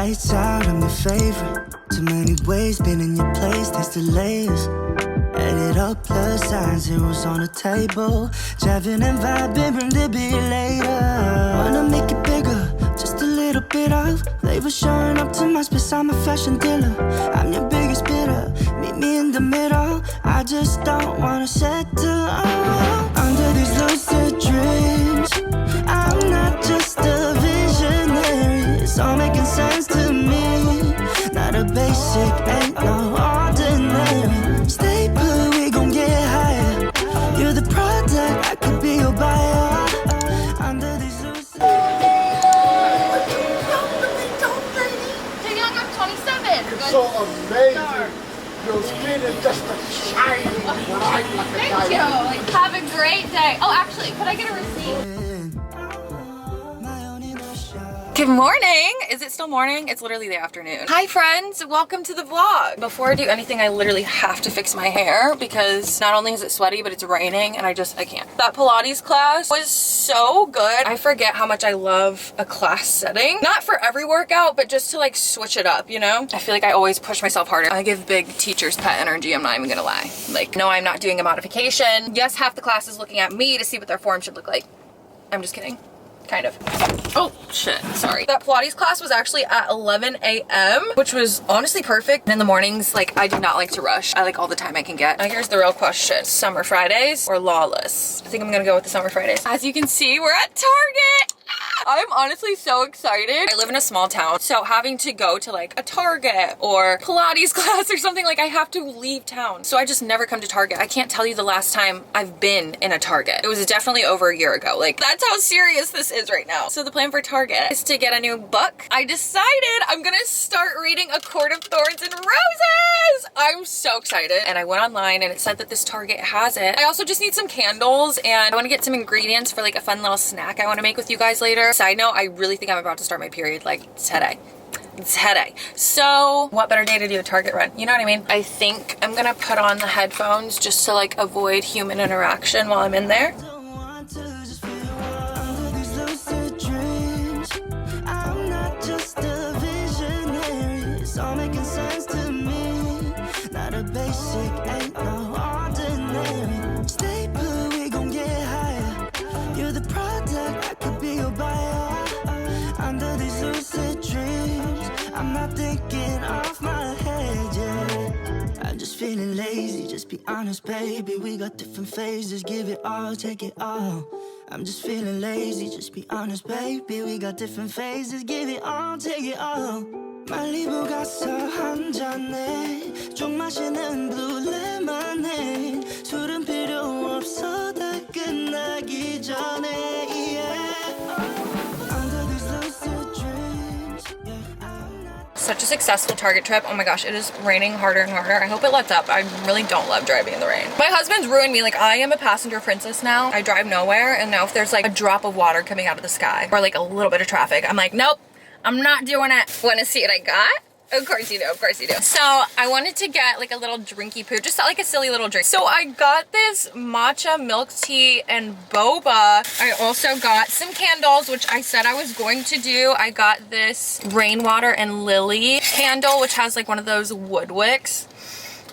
Lights out, I'm your favorite. Too many ways, been in your place, taste the layers. Add it up, plus sign, zeros on the table. Driving and vibing, bring the beer later. Wanna make it bigger, just a little bit of flavor showing up to my space, I'm a fashion dealer. I'm your biggest bidder, meet me in the middle. I just don't wanna settle under these lucid dreams. I'm not just a visionary, it's all making sense to me. Not a basic, ain't no ordinary. Stay put, we gon' get higher. You're the product, I could be your buyer. Under these lucid Too young, I'm 27. It's so amazing. Your skin is just a shining bright like a Thank diamond. you. Have a great day. Oh, actually, could I get a receipt? Good morning. Is it still morning? It's literally the afternoon. Hi friends, welcome to the vlog. Before I do anything, I literally have to fix my hair because not only is it sweaty, but it's raining and I can't. That Pilates class was so good. I forget how much I love a class setting. Not for every workout, but just to like switch it up, you know? I feel like I always push myself harder. I give big teacher's pet energy, I'm not even gonna lie. Like, no, I'm not doing a modification. Yes, half the class is looking at me to see what their form should look like. I'm just kidding. Kind of. Oh shit, sorry. That Pilates class was actually at 11 a.m. which was honestly perfect. In the mornings, like, I do not like to rush. I like all the time I can get. Now here's the real question. Summer Fridays or Lawless? I think I'm gonna go with the Summer Fridays. As you can see, we're at Target. I'm honestly so excited. I live in a small town, so having to go to like a Target or Pilates class or something, like I have to leave town. So I just never come to Target. I can't tell you the last time I've been in a Target. It was definitely over a year ago. Like, that's how serious this is right now. So the plan for Target is to get a new book. I decided I'm gonna start reading A Court of Thorns and Roses. I'm so excited. And I went online and it said that this Target has it. I also just need some candles and I wanna get some ingredients for like a fun little snack I wanna make with you guys later. Side note, I really think I'm about to start my period like today. Today. So what better day to do a Target run? You know what I mean? I think I'm gonna put on the headphones just to like avoid human interaction while I'm in there. basic, ain't no ordinary. Stay put, we gon' get higher. You're the product, I could be your buyer. Under these lucid dreams, I'm not thinking off my head, yeah. I'm just feeling lazy, just be honest, baby. We got different phases, give it all, take it all. I'm just feeling lazy, just be honest, baby. We got different phases, give it all, take it all. 말리부 가서 한 잔에 좀 마시는 blue lemonade. 술은 필요 없어 다 끝나기 전에, yeah. Under these lucid dreams, yeah, I'm not. Such a successful Target trip. Oh my gosh, it is raining harder and harder. I hope it lets up. I really don't love driving in the rain. My husband's ruined me. Like, I am a passenger princess now. I drive nowhere, and now if there's like a drop of water coming out of the sky or like a little bit of traffic, I'm like, nope, I'm not doing it. Want to see what I got? Of course you do, of course you do. So I wanted to get like a little drinky poo, just like a silly little drink. So I got this matcha milk tea and boba. I also got some candles, which I said I was going to do. I got this rainwater and lily candle, which has like one of those wood wicks.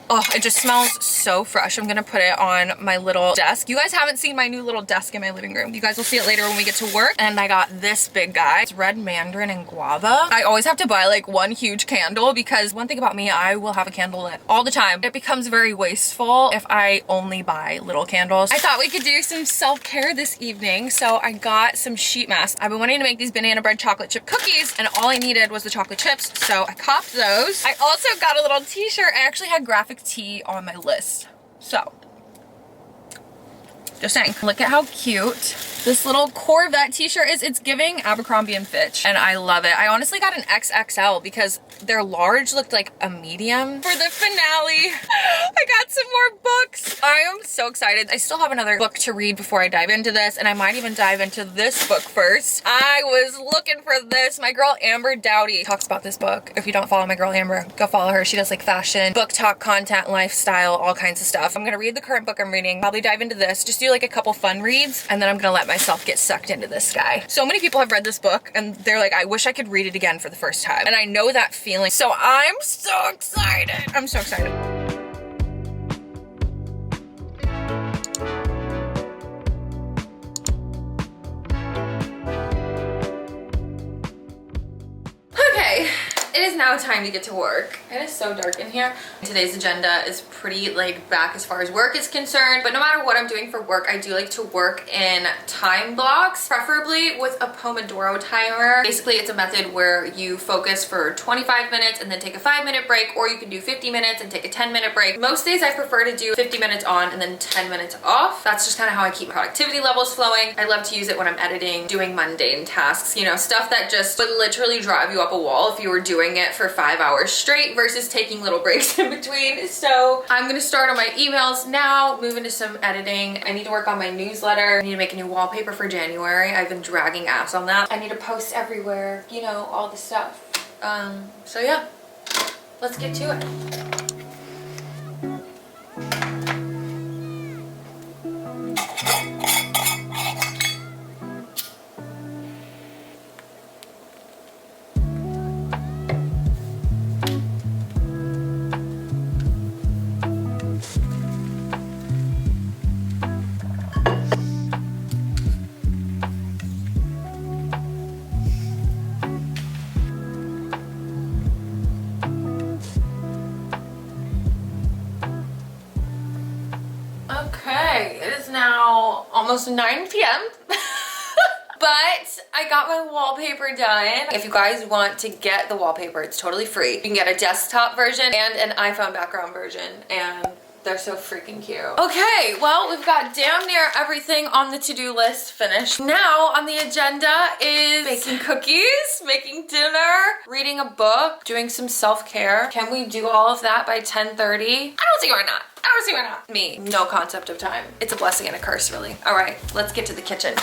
Oh, it just smells so fresh. I'm gonna put it on my little desk. You guys haven't seen my new little desk in my living room. You guys will see it later when we get to work. And I got this big guy. It's red mandarin and guava. I always have to buy like one huge candle because one thing about me, I will have a candle lit all the time. It becomes very wasteful if I only buy little candles. I thought we could do some self-care this evening. So I got some sheet masks. I've been wanting to make these banana bread chocolate chip cookies and all I needed was the chocolate chips. So I copped those. I also got a little t-shirt. I actually had graphic tee on my list. So, just saying, look at how cute this little Corvette t-shirt is. It's giving Abercrombie and Fitch and I love it. I honestly got an XXL because their large looked like a medium. For the finale, I got some more books. I am so excited. I still have another book to read before I dive into this, and I might even dive into this book first. I was looking for this. My girl Amber Dowdy talks about this book. If you don't follow my girl Amber, go follow her. She does like fashion, book talk, content, lifestyle, all kinds of stuff. I'm gonna read the current book I'm reading, probably dive into this, just do like a couple fun reads, and then I'm gonna let myself get sucked into this guy. So many people have read this book and they're like, I wish I could read it again for the first time. And I know that feeling. So I'm so excited. I'm so excited. Okay, it is now time to get to work. It is so dark in here. Today's agenda is pretty laid back as far as work is concerned, but no matter what I'm doing for work, I do like to work in time blocks, preferably with a Pomodoro timer. Basically, it's a method where you focus for 25 minutes and then take a 5-minute break, or you can do 50 minutes and take a 10-minute break. Most days I prefer to do 50 minutes on and then 10 minutes off. That's just kind of how I keep productivity levels flowing. I love to use it when I'm editing, doing mundane tasks, you know, stuff that just would literally drive you up a wall if you were doing it for 5 hours straight versus taking little breaks in between. So I'm gonna start on my emails now, move into some editing. I need to work on my newsletter. I need to make a new wallpaper for January. I've been dragging ass on that. I need to post everywhere, you know, all the stuff. So yeah, let's get to it. Okay, it is now almost 9 p.m. But I got my wallpaper done. If you guys want to get the wallpaper, it's totally free. You can get a desktop version and an iPhone background version, and they're so freaking cute. Okay, well, we've got damn near everything on the to-do list finished. Now on the agenda is baking cookies, making dinner, reading a book, doing some self-care. Can we do all of that by 10:30? I don't see why not. I don't see why not. Me, no concept of time. It's a blessing and a curse, really. All right, let's get to the kitchen.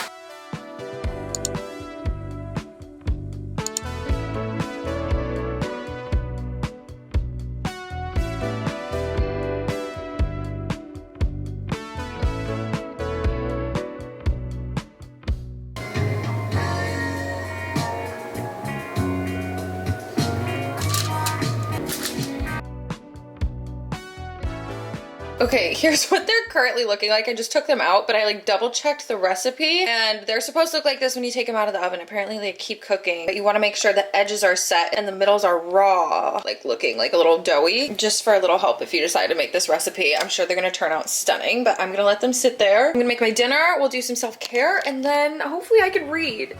Okay, here's what they're currently looking like. I just took them out, but I like double checked the recipe, and they're supposed to look like this when you take them out of the oven. Apparently they keep cooking, but you want to make sure the edges are set and the middles are raw, like looking like a little doughy, just for a little help if you decide to make this recipe. I'm sure they're gonna turn out stunning, but I'm gonna let them sit there. I'm gonna make my dinner, we'll do some self-care, and then hopefully I can read.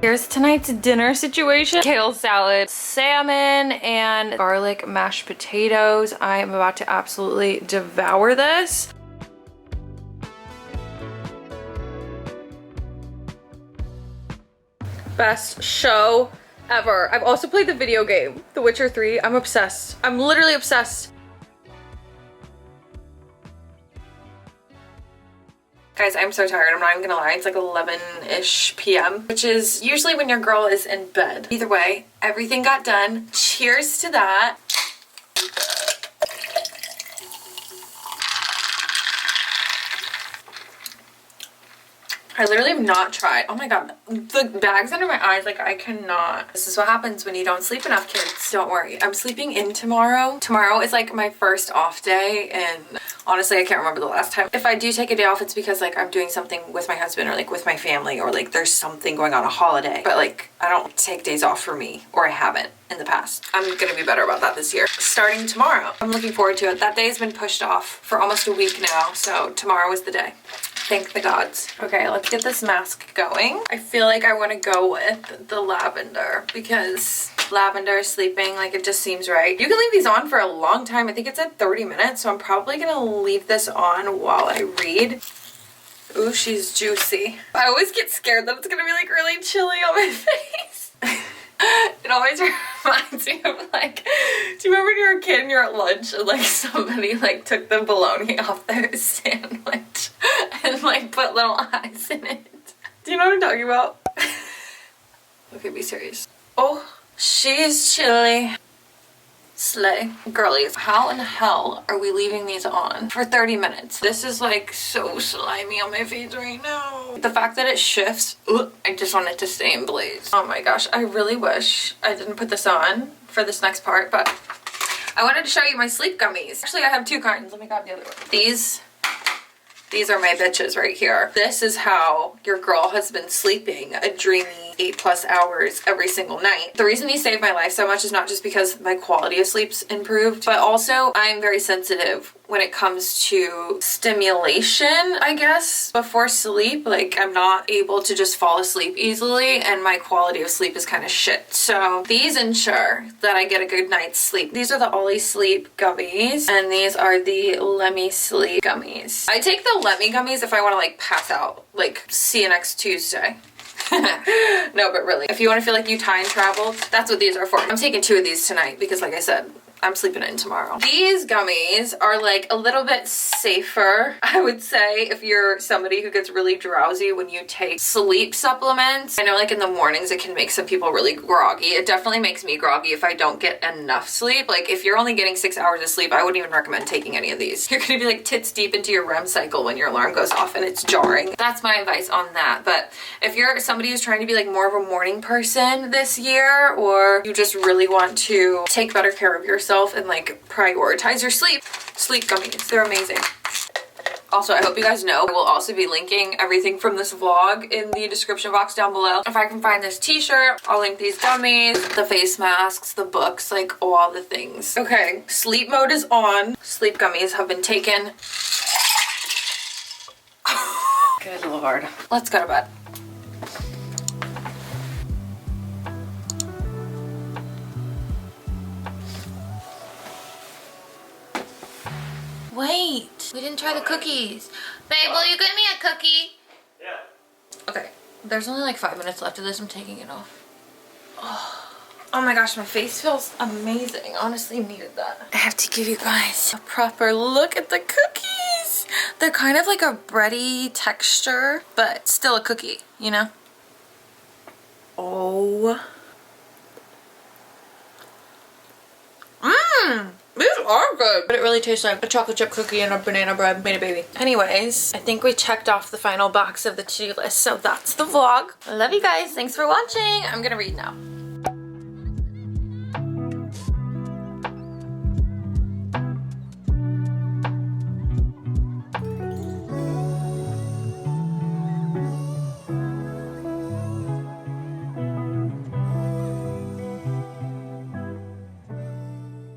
Here's tonight's dinner situation. Kale salad, salmon, and garlic mashed potatoes. I am about to absolutely devour this. Best show ever. I've also played the video game, The Witcher 3. I'm obsessed. I'm literally obsessed. Guys, I'm so tired. I'm not even gonna lie. It's like 11-ish p.m., which is usually when your girl is in bed. Either way, everything got done. Cheers to that. I literally have not tried. Oh my god, the bags under my eyes, like I cannot. This is what happens when you don't sleep enough, kids. Don't worry, I'm sleeping in tomorrow. Tomorrow is like my first off day, and honestly, I can't remember the last time. If I do take a day off, it's because like I'm doing something with my husband or like with my family, or like there's something going on, a holiday. But like I don't take days off for me, or I haven't in the past. I'm gonna be better about that this year. Starting tomorrow. I'm looking forward to it. That day has been pushed off for almost a week now, so tomorrow is the day. Thank the gods. Okay, let's get this mask going. I feel like I want to go with the lavender because lavender sleeping, like it just seems right. You can leave these on for a long time. I think it's at 30 minutes, so I'm probably gonna leave this on while I read. Ooh, she's juicy. I always get scared that it's gonna be like really chilly on my face. It always reminds me of like Do you remember when you were a kid and you're at lunch and like somebody like took the bologna off their sandwich and like put little eyes in it? Do you know what I'm talking about? Okay, be serious. Oh, she's chilly. Slay. Girlies, how in the hell are we leaving these on for 30 minutes? This is like so slimy on my face right now. The fact that it shifts, I just want it to stay in place. Oh my gosh, I really wish I didn't put this on for this next part, but I wanted to show you my sleep gummies. Actually, I have two kinds. Let me grab the other one. These are my bitches right here. This is how your girl has been sleeping a dreamy 8+ hours every single night. The reason these saved my life so much is not just because my quality of sleep's improved, but also I'm very sensitive when it comes to stimulation, I guess, before sleep. Like, I'm not able to just fall asleep easily, and my quality of sleep is kind of shit. So these ensure that I get a good night's sleep. These are the Ollie Sleep gummies, and these are the Lemmy Sleep gummies. I take the Lemmy gummies if I want to like pass out, like see you next Tuesday. No, but really, if you want to feel like you time traveled, that's what these are for. I'm taking 2 of these tonight because, like I said, I'm sleeping in tomorrow. These gummies are like a little bit safer, I would say, if you're somebody who gets really drowsy when you take sleep supplements. I know like in the mornings it can make some people really groggy. It definitely makes me groggy if I don't get enough sleep. Like if you're only getting 6 hours of sleep, I wouldn't even recommend taking any of these. You're gonna be like tits deep into your REM cycle when your alarm goes off and it's jarring. That's my advice on that. But if you're somebody who's trying to be like more of a morning person this year, or you just really want to take better care of yourself and like prioritize your sleep gummies, they're amazing. Also, I hope you guys know I will also be linking everything from this vlog in the description box down below. If I can find this t-shirt, I'll link these gummies, the face masks, the books, like all the things. Okay, sleep mode is on. Sleep gummies have been taken. Good Lord. Let's go to bed. Wait, we didn't try the cookies. Babe, will you get me a cookie? Yeah. Okay, there's only like 5 minutes left of this. I'm taking it off. Oh my gosh, my face feels amazing. Honestly needed that. I have to give you guys a proper look at the cookies. They're kind of like a bready texture, but still a cookie, you know? Oh. These are good. But it really tastes like a chocolate chip cookie and a banana bread made a baby. Anyways, I think we checked off the final box of the to-do list. So that's the vlog. I love you guys. Thanks for watching. I'm gonna read now.